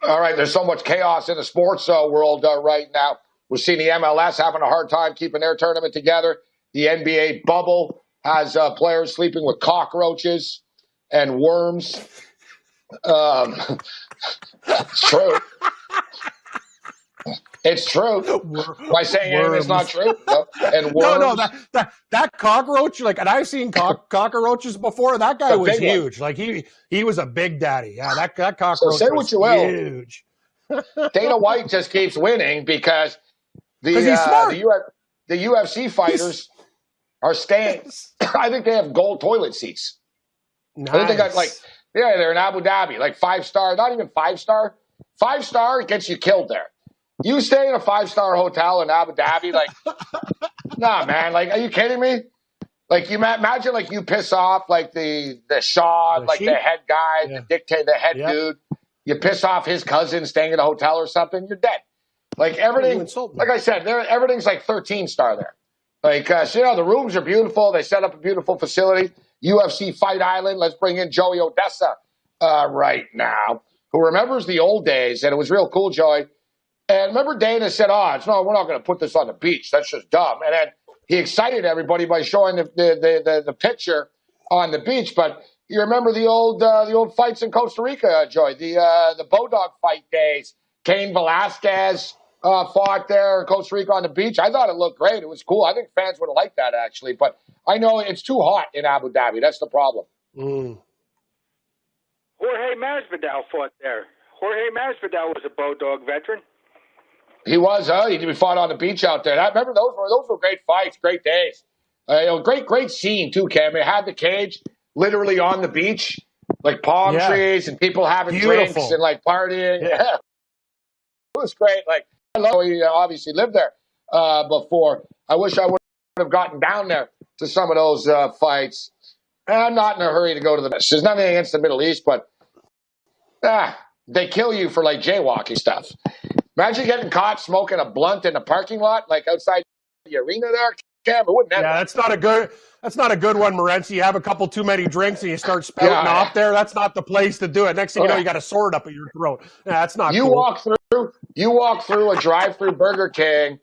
All right, there's so much chaos in the sports world right now. We're seeing the MLS having a hard time keeping their tournament together. The NBA bubble has players sleeping with cockroaches and worms. It's true. It's true. Am I saying anything's not true? No. And worms. No, that cockroach, like, and I've seen cockroaches before. That guy was huge. One. Like he was a big daddy. Yeah, that cockroach so say what you will. Huge. Dana White just keeps winning because the UFC fighters are staying. I think they have gold toilet seats. Nice. I think they got they're in Abu Dhabi, like 5-star, not even 5-star. 5-star gets you killed there. You stay in a 5-star hotel in Abu Dhabi, like, nah, man. Like, are you kidding me? Like, you imagine, like, you piss off, like, the Shah, like, the head guy, the dictator, the head dude. You piss off his cousin staying in a hotel or something, you're dead. Like, everything, like I said, everything's like 13-star there. Like, the rooms are beautiful. They set up a beautiful facility. UFC Fight Island. Let's bring in Joey Oddessa right now, who remembers the old days, and it was real cool, Joey. And remember Dana said, we're not going to put this on the beach. That's just dumb. And then he excited everybody by showing the picture on the beach. But you remember the old fights in Costa Rica, Joey, the Bodog fight days. Cain Velasquez fought there in Costa Rica on the beach. I thought it looked great. It was cool. I think fans would have liked that, actually. But I know it's too hot in Abu Dhabi. That's the problem. Jorge Masvidal fought there. Jorge Masvidal was a Bodog veteran. He was, he fought on the beach out there. I remember those were great fights, great days. Great scene too, Cam. It had the cage literally on the beach, like palm trees and people having drinks and like partying. Yeah. It was great. Like, I love he obviously lived there before. I wish I would have gotten down there to some of those fights. And I'm not in a hurry to go to the There's nothing against the Middle East, but they kill you for like jaywalking stuff. Imagine getting caught smoking a blunt in a parking lot, like outside the arena there. Cam, wouldn't that? Yeah, that's not a good one, Morency. You have a couple too many drinks and you start spouting off there. That's not the place to do it. Next thing you know, you got a sword up at your throat. Yeah, that's not. You walk through a drive-through Burger King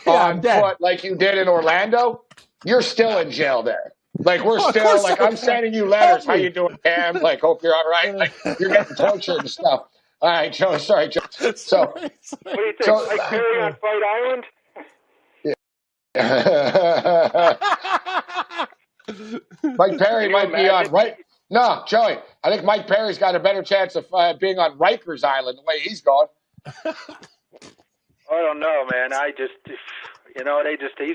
on foot like you did in Orlando. You're still in jail there. Like we're still like I'm sending you letters. How you doing, Cam? Like hope you're all right. Like you're getting tortured and stuff. All right, Joe. Sorry, Joe. So, what do you think? Mike Perry on Fight Island? Mike Perry might be on right. No, Joey. I think Mike Perry's got a better chance of being on Rikers Island the way he's going. I don't know, man. They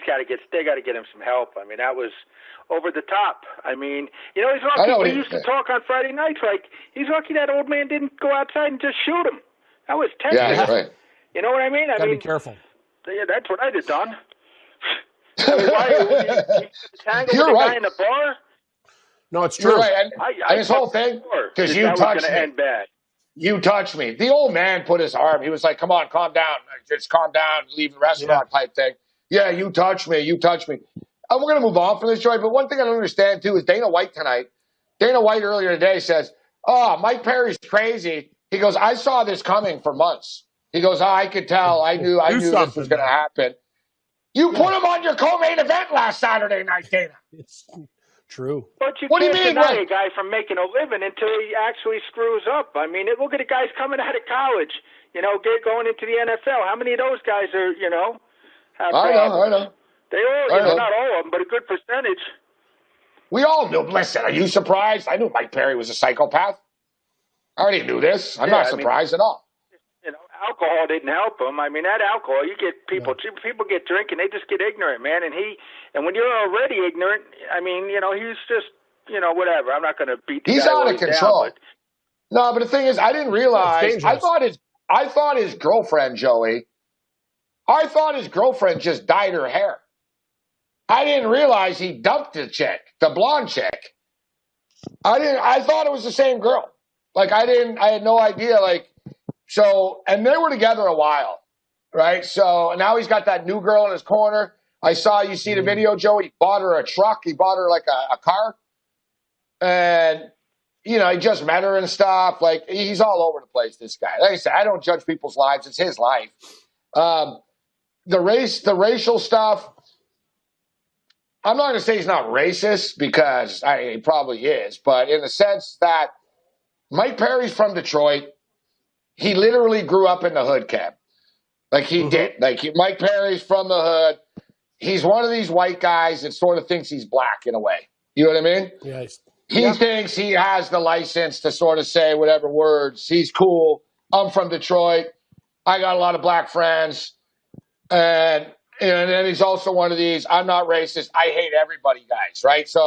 got to get him some help. I mean, that was over the top. I mean, he's lucky. He used to talk on Friday nights like he's lucky that old man didn't go outside and just shoot him. That was tempting. Yeah, right. You know what I mean? Gotta be careful. Yeah, that's what I'd have done. I mean, why tangle with the guy in the bar? No, it's true. You're right. And this whole thing, because you touched me. End bad. You touched me. The old man put his arm. He was like, "Come on, calm down. Just calm down. Leave the restaurant type thing." Yeah, you touched me. You touched me. We're going to move on from this, Joy. But one thing I don't understand, too, is Dana White tonight. Dana White earlier today says, Mike Perry's crazy. He goes, I saw this coming for months. He goes, I could tell. I knew this was going to happen. You put him on your co-main event last Saturday night, Dana. It's true. But you can't deny a guy from making a living until he actually screws up. I mean, look at the guys coming out of college, going into the NFL. How many of those guys are, have problems? I know. They all, not all of them, but a good percentage. We all knew. Listen, are you surprised? I knew Mike Perry was a psychopath. I already knew this. I'm not surprised at all. Alcohol didn't help him. I mean, that alcohol, you get people get drinking, they just get ignorant, man. And when you're already ignorant, I mean, he's just, whatever. I'm not going to beat the guy. He's out of control. No, but the thing is, I didn't realize. I thought his girlfriend, Joey. I thought his girlfriend just dyed her hair. I didn't realize he dumped the chick, the blonde chick. I thought it was the same girl. Like I had no idea. Like, so, and they were together a while, right? So now he's got that new girl in his corner. You see the video, Joey? He bought her a truck. He bought her like a car. And he just met her and stuff. Like, he's all over the place, this guy. Like I said, I don't judge people's lives. It's his life. The racial stuff, I'm not going to say he's not racist because he probably is, but in the sense that Mike Perry's from Detroit. He literally grew up in the hood, Cam. Like, he did. Like, Mike Perry's from the hood. He's one of these white guys that sort of thinks he's black in a way. You know what I mean? Yes. He thinks he has the license to sort of say whatever words. He's cool. I'm from Detroit. I got a lot of black friends. And then he's also one of these, I'm not racist, I hate everybody guys, right? So,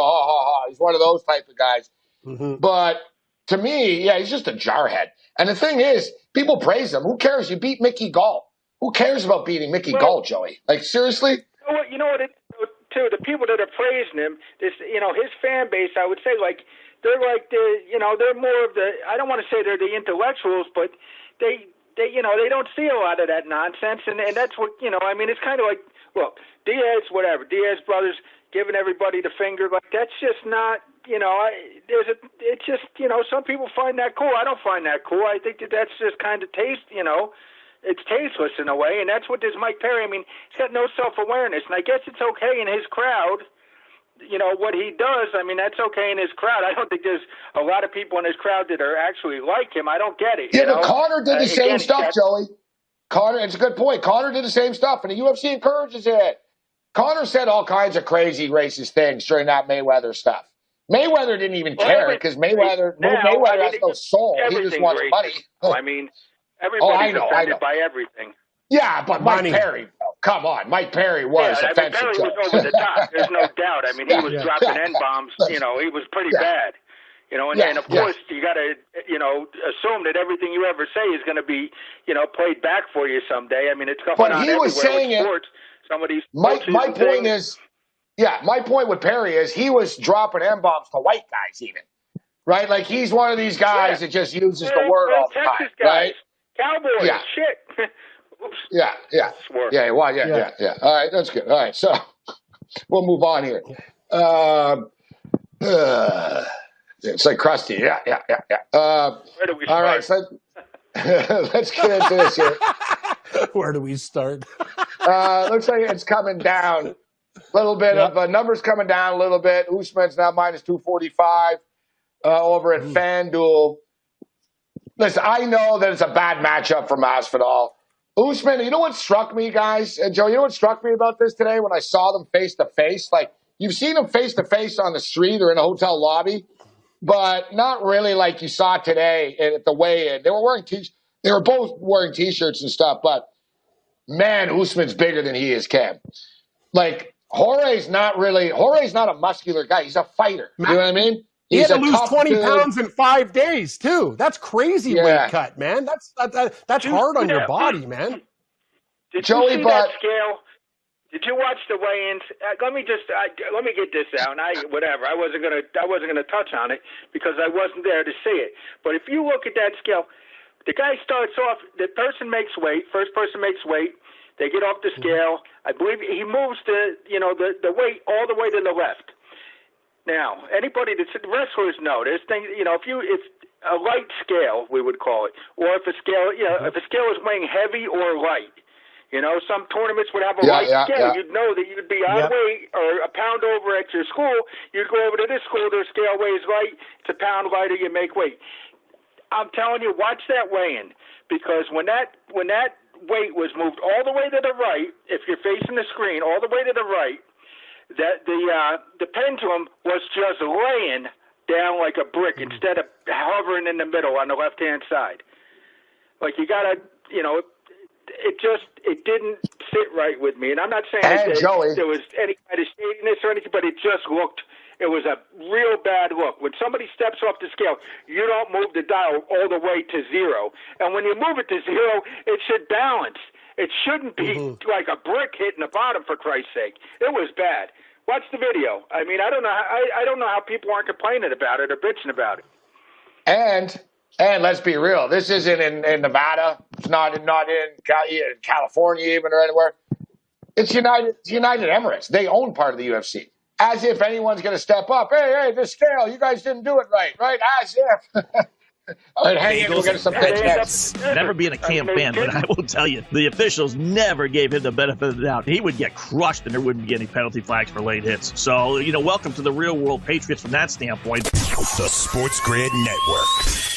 he's one of those type of guys. But to me, he's just a jarhead. And the thing is, people praise him. Who cares? You beat Mickey Gall. Who cares about beating Mickey Gall, Joey? Like, seriously? You know what? Too, the people that are praising him, his fan base, I would say, like, they're like they're more of the. I don't want to say they're the intellectuals, but they don't see a lot of that nonsense, and that's what I mean, it's kind of like, well, Diaz brothers giving everybody the finger, like, that's just not. It's just, some people find that cool. I don't find that cool. I think that's just kind of it's tasteless in a way, and that's what this Mike Perry, I mean, he's got no self-awareness, and I guess it's okay in his crowd, what he does, I mean, that's okay in his crowd. I don't think there's a lot of people in his crowd that are actually like him. I don't get it. Yeah, but Conor did the same stuff, Joey. Conor, it's a good point. Conor did the same stuff, and the UFC encourages it. Conor said all kinds of crazy racist things during that Mayweather stuff. Mayweather didn't even care because Mayweather has no soul. He just wants money. I mean, everybody's offended by everything. Yeah, but Mike Perry, come on. Mike Perry was offensive. Perry was over the top. There's no doubt. I mean, he was dropping N-bombs. He was pretty bad. And of course, you got to, assume that everything you ever say is going to be, played back for you someday. I mean, it's coming on everywhere with sports. My point is, my point with Perry is he was dropping M-bombs to white guys even, right? Like, he's one of these guys that just uses the word all the time, right? Cowboys, shit. Oops. Yeah. All right, that's good. All right, so we'll move on here. It's like Krusty. Yeah. Where do we start? All right, so let's get into this here. Where do we start? Looks like it's coming down. A little bit of numbers coming down a little bit. Usman's now minus 245 over at FanDuel. Listen, I know that it's a bad matchup for Masvidal. Usman, you know what struck me, guys? And Joe, you know what struck me about this today when I saw them face-to-face? Like, you've seen them face-to-face on the street or in a hotel lobby, but not really like you saw today at the weigh-in. They were both wearing T-shirts and stuff, but, man, Usman's bigger than he is, Cam. Like, Jorge's not a muscular guy. He's a fighter. You know what I mean? He had to lose 20 pounds in 5 days, too. That's crazy weight cut, man. That's hard on your body, man. Did you see that scale? Did you watch the weigh-ins? Let me get this out. And I wasn't gonna touch on it because I wasn't there to see it. But if you look at that scale, the guy starts off. The person makes weight. First person makes weight. They get off the scale. I believe he moves the weight all the way to the left. Now, anybody that's wrestlers know this thing. If a light scale, we would call it, or if a scale is weighing heavy or light. Some tournaments would have a light scale. You'd know that you'd be on weight or a pound over at your school. You'd go over to this school, their scale weighs light. It's a pound lighter, you make weight. I'm telling you, watch that weigh-in, because when that weight was moved all the way to the right, if you're facing the screen, all the way to the right, that the pendulum was just laying down like a brick instead of hovering in the middle on the left-hand side. Like, you gotta, it didn't sit right with me. And I'm not saying that there was any kind of shadiness or anything, but it was a real bad look. When somebody steps off the scale, you don't move the dial all the way to zero. And when you move it to zero, it should balance. It shouldn't be like a brick hitting the bottom, for Christ's sake. It was bad. Watch the video. I mean, I don't know how people aren't complaining about it or bitching about it. And let's be real. This isn't in Nevada. It's not in California even or anywhere. It's United Emirates. They own part of the UFC. as if anyone's going to step up. Hey, this scale, you guys didn't do it right? As if. All right, hang in, we'll get some picks next. Never being a Cam fan, but I will tell you, the officials never gave him the benefit of the doubt. He would get crushed, and there wouldn't be any penalty flags for late hits. So, welcome to the real world Patriots from that standpoint. The Sports Grid Network.